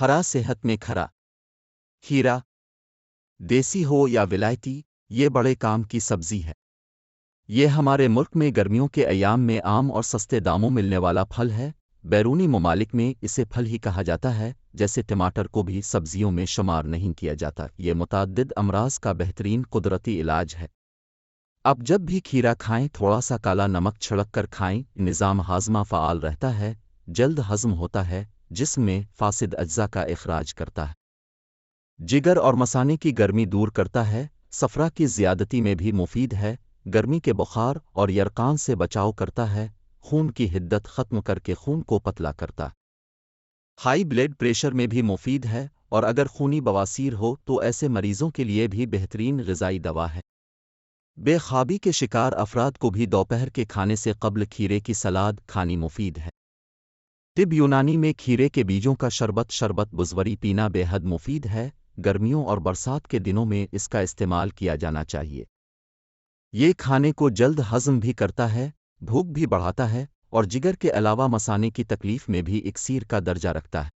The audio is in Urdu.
ہرا صحت میں کھرا کھیرا دیسی ہو یا ولایتی، یہ بڑے کام کی سبزی ہے۔ یہ ہمارے ملک میں گرمیوں کے ایام میں عام اور سستے داموں ملنے والا پھل ہے۔ بیرونی ممالک میں اسے پھل ہی کہا جاتا ہے، جیسے ٹماٹر کو بھی سبزیوں میں شمار نہیں کیا جاتا۔ یہ متعدد امراض کا بہترین قدرتی علاج ہے۔ اب جب بھی کھیرا کھائیں تھوڑا سا کالا نمک چھڑک کر کھائیں، نظام ہاضمہ فعال رہتا ہے، جلد ہضم ہوتا ہے، جسم میں فاسد اجزاء کا اخراج کرتا ہے، جگر اور مثانے کی گرمی دور کرتا ہے، صفرا کی زیادتی میں بھی مفید ہے، گرمی کے بخار اور یرقان سے بچاؤ کرتا ہے، خون کی حدت ختم کر کے خون کو پتلا کرتا ہے، ہائی بلڈ پریشر میں بھی مفید ہے، اور اگر خونی بواسیر ہو تو ایسے مریضوں کے لیے بھی بہترین غذائی دوا ہے۔ بے خوابی کے شکار افراد کو بھی دوپہر کے کھانے سے قبل کھیرے کی سلاد کھانی مفید ہے۔ طب یونانی میں کھیرے کے بیجوں کا شربت بزوری پینا بے حد مفید ہے، گرمیوں اور برسات کے دنوں میں اس کا استعمال کیا جانا چاہیے۔ یہ کھانے کو جلد ہضم بھی کرتا ہے، بھوک بھی بڑھاتا ہے، اور جگر کے علاوہ مثانے کی تکلیف میں بھی اکسیر کا درجہ رکھتا ہے۔